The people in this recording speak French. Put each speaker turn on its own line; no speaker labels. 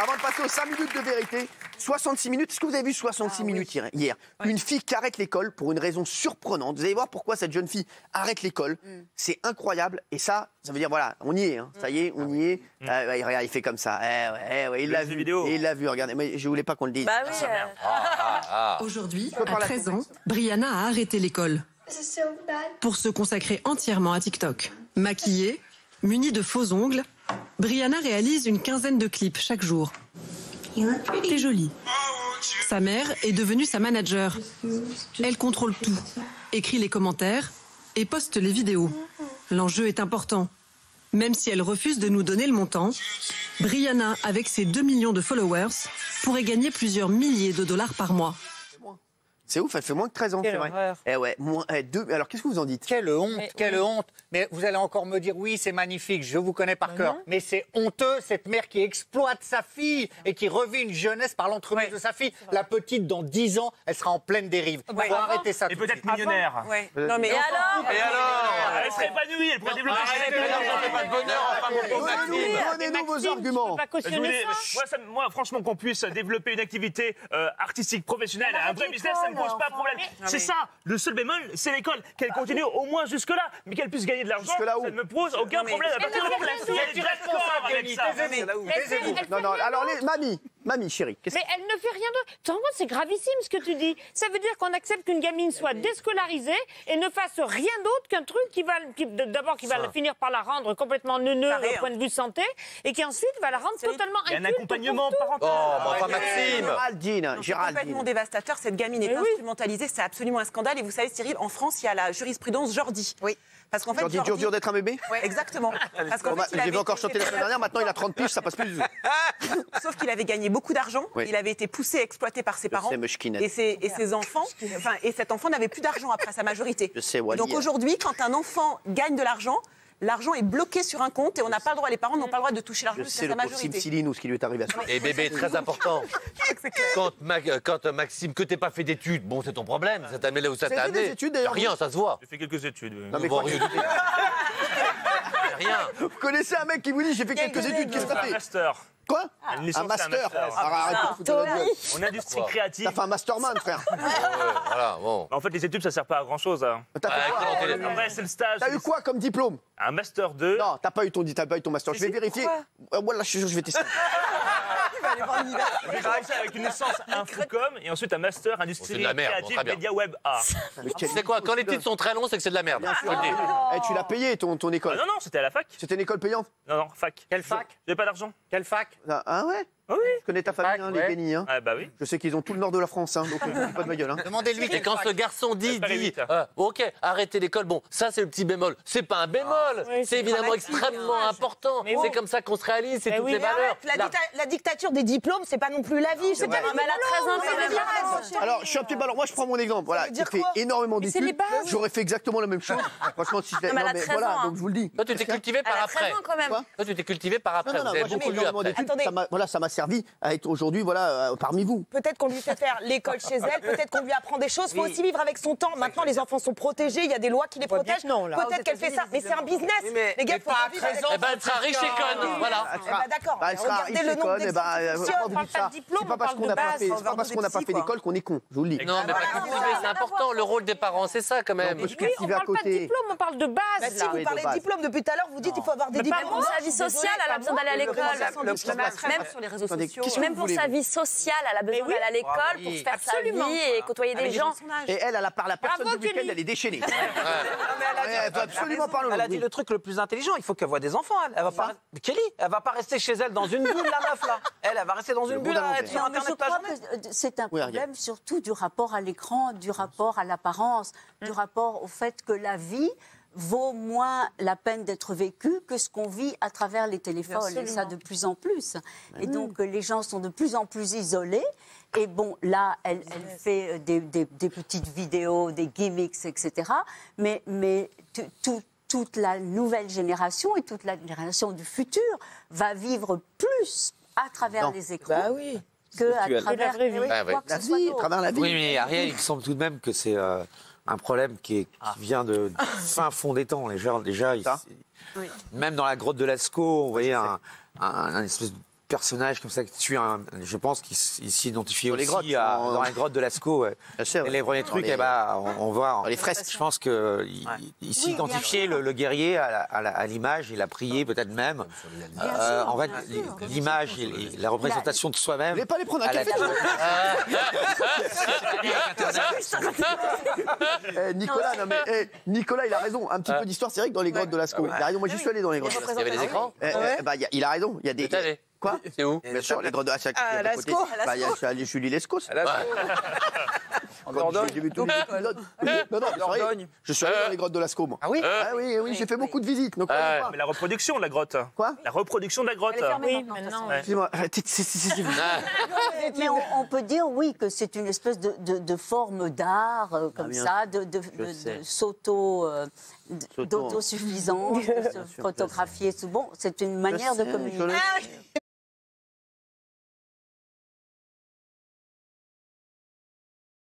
Avant de passer aux 5 minutes de vérité, 66 minutes. Est-ce que vous avez vu 66 minutes hier
Oui.
Une fille qui arrête l'école pour une raison surprenante. Vous allez voir pourquoi cette jeune fille arrête l'école. C'est incroyable. Et ça veut dire, voilà, on y est. Hein. Ça y est, on y est. Ouais, regarde, il fait comme ça. Ouais, il l'a vu. Il l'a vu, regardez. Mais je voulais pas qu'on le dise.
Bah oui.
Aujourd'hui, à 13 ans, Brianna a arrêté l'école pour se consacrer entièrement à TikTok. Maquillée, munie de faux ongles, Brianna réalise une quinzaine de clips chaque jour. T'es jolie. Sa mère est devenue sa manager. Elle contrôle tout, écrit les commentaires et poste les vidéos. L'enjeu est important. Même si elle refuse de nous donner le montant, Brianna, avec ses 2 millions de followers, pourrait gagner plusieurs milliers de dollars par mois.
C'est ouf, elle fait moins que 13 ans, c'est vrai. Eh ouais, deux. Alors, qu'est-ce que vous en dites?
Quelle honte, quelle honte. Mais vous allez encore me dire, oui, c'est magnifique, je vous connais par cœur. Mais c'est honteux, cette mère qui exploite sa fille et qui revit une jeunesse par l'entremise de sa fille. La petite, dans 10 ans, elle sera en pleine dérive. Faut arrêter ça.
Et peut-être millionnaire.
Non, mais et alors
Elle serait épanouie, elle pourrait développer
Ça fait pas de bonheur, enfin, mon pauvre Maxime.
Donnez-nous vos arguments.
Moi, franchement, qu'on puisse développer une activité artistique, professionnelle, un vrai business, ça ne me pose pas de problème. C'est ça, le seul bémol, c'est l'école. Qu'elle continue au moins jusque-là, mais qu'elle puisse gagner de l'argent, ça ne me pose aucun problème. À partir du moment où elle est d'accord avec ça.
Non, alors, mamie, chérie, qu'est-ce
Mais elle ne fait rien d'autre. Tu te rends compte, c'est gravissime ce que tu dis. Ça veut dire qu'on accepte qu'une gamine soit déscolarisée et ne fasse rien d'autre qu'un truc qui va finir par la rendre complètement neuneux au point de vue santé et qui ensuite va la rendre totalement inculte.
Il y a un accompagnement parental.
Oh, mais enfin, Maxime.
C'est complètement dévastateur. Cette gamine est instrumentalisée. C'est absolument un scandale. Et vous savez, Cyril, en France, il y a la jurisprudence Jordi. Oui. Parce qu'en fait,
Jordi dur d'être un bébé?
Oui, exactement. Parce qu'en fait,
j'ai encore chanté la semaine dernière, maintenant il a 30 piges, ça passe plus.
Sauf qu'il avait gagné beaucoup d'argent, il avait été poussé, exploité par ses parents et ses enfants. Et cet enfant n'avait plus d'argent après sa majorité. Donc aujourd'hui, quand un enfant gagne de l'argent, l'argent est bloqué sur un compte et on n'a pas le droit, les parents n'ont pas le droit de toucher l'argent jusqu'à sa majorité.
C'est le ce qui lui est arrivé à soi.
Et bébé, très important. Quand Maxime, que t'aies pas fait d'études, bon, c'est ton problème. Cette année-là ou cette
Vous avez fait
année.
des études, d'ailleurs,
Rien, ça se voit.
J'ai fait quelques études.
Non, mais
Rien.
vous connaissez un mec qui vous dit j'ai fait quelques études, qu'est-ce que t'as
Un
fait?
master.
Quoi?
Un
master.
Arrête
de foutre la gueule.
En industrie créative.
T'as fait un mastermind, frère.
Voilà, bon.
En fait, les études, ça sert pas à grand-chose.
T'as fait quoi?
Après, c'est le stage.
T'as eu quoi comme diplôme?
Un master 2.
Non, t'as pas eu ton master. Je vais vérifier. Voilà, je vais tester.
J'ai commencé avec une licence Infocom et ensuite un master industrie
C'est de la merde,
créative
très bien.
média web art.
C'est quoi? Quand les titres sont très longs, c'est que c'est de la merde.
Tu l'as payé ton école?
Non, c'était à la fac.
C'était une école payante?
Non, fac.
Quelle fac?
J'avais pas d'argent.
Quelle fac?
Ah ouais?
Ah oui.
Je connais ta famille, les Benny.
Ah bah oui.
Je sais qu'ils ont tout le nord de la France, donc je dis pas de ma gueule.
Demandez-lui.
Et quand ce garçon dit,
vite.
ok, arrêtez l'école, bon, ça c'est le petit bémol. C'est pas un bémol, c'est évidemment extrêmement important. C'est comme ça qu'on se réalise, c'est toutes les valeurs.
La dictature des diplômes, c'est pas non plus la vie.
Mais elle a 13 ans quand même.
Alors, je suis un petit moi je prends mon exemple. Voilà, j'ai fait énormément d'études. J'aurais fait exactement la même chose. Franchement, si je
elle a 13 ans,
donc je vous le dis.
Toi, tu t'es cultivé par après.
quand même.
Toi, tu t'es cultivé par après. Vous avez
moi j'ai
beaucoup
fait
lu
énormément
après.
d'études. Ça m'a servi à être aujourd'hui, parmi vous.
Peut-être qu'on lui fait faire l'école chez elle, peut-être qu'on lui apprend des choses. Il faut aussi vivre avec son temps. Maintenant, les enfants sont protégés, il y a des lois qui les protègent. Peut-être qu'elle fait ça, mais c'est un business. Les gars, faut pas vivre avec
Eh ben, elle sera riche et conne, voilà.
D'accord.
Elle sera riche et conne, c'est pas parce qu'on n'a pas fait d'école qu'on est con, je vous le dis.
Non, mais pas cultiver, c'est important. Le rôle des parents, c'est ça quand même.
Oui, on parle pas de diplôme, on parle de base.
Si vous parlez de diplôme depuis tout à l'heure, vous dites qu'il faut avoir des diplômes.
Même pour sa vie sociale, elle a besoin d'aller à l'école. Même sur les réseaux sociaux. Même pour sa vie sociale, elle a besoin d'aller à l'école pour faire sa vie et côtoyer des gens.
Et elle a par la personne du week-end, elle est déchaînée. Elle va absolument pas.
Elle a dit le truc le plus intelligent, il faut qu'elle voie des enfants. Elle va pas. Kelly, elle va pas rester chez elle dans une bulle, la meuf là. Elle va rester dans une bulle à être sur
Non, mais je
Internet la
crois
journée.
que c'est un problème surtout du rapport à l'écran, du rapport à l'apparence, du rapport au fait que la vie vaut moins la peine d'être vécue que ce qu'on vit à travers les téléphones.
Absolument.
Et ça de plus en plus. Et donc les gens sont de plus en plus isolés. Et bon, là, elle fait des petites vidéos, des gimmicks, etc. Mais toute la nouvelle génération et toute la génération du futur va vivre plus à travers les écrans.
Bah oui.
Que à travers quoi que ce soit d'autre.
À travers la vie.
Oui, mais Ariel, il me semble tout de même que c'est un problème qui vient de fin fond des temps. Les gens, déjà, même dans la grotte de Lascaux, on voyait un espèce personnage comme ça qui tue je pense qu'il s'identifie aussi dans les grottes de Lascaux. Les premiers trucs, on voit les fresques. Je pense qu'il s'identifiait le guerrier à l'image, il a prié peut-être même. En fait, l'image et la représentation de soi-même.
Vous voulez pas les prendre à café Nicolas, il a raison. Un petit peu d'histoire, c'est vrai que dans les grottes de Lascaux. Il a raison. Moi, j'y suis allé dans les grottes.
Il y avait des écrans.
Il a raison. Il y a des. Quoi?
C'est où?
Bien sûr, les grottes de Lascaux. Je suis allé Lescos. En Dordogne. J'ai vu tous les épisodes. Non, je suis allé dans les grottes de Lascaux, moi.
Ah oui?
Oui, j'ai fait beaucoup de visites.
Mais la reproduction de la grotte.
Quoi?
La reproduction de la grotte.
Oui, maintenant.
Excusez-moi.
Mais on peut dire, oui, que c'est une espèce de forme d'art, comme ça, d'autosuffisance, de se photographier. Bon, c'est une manière de communiquer.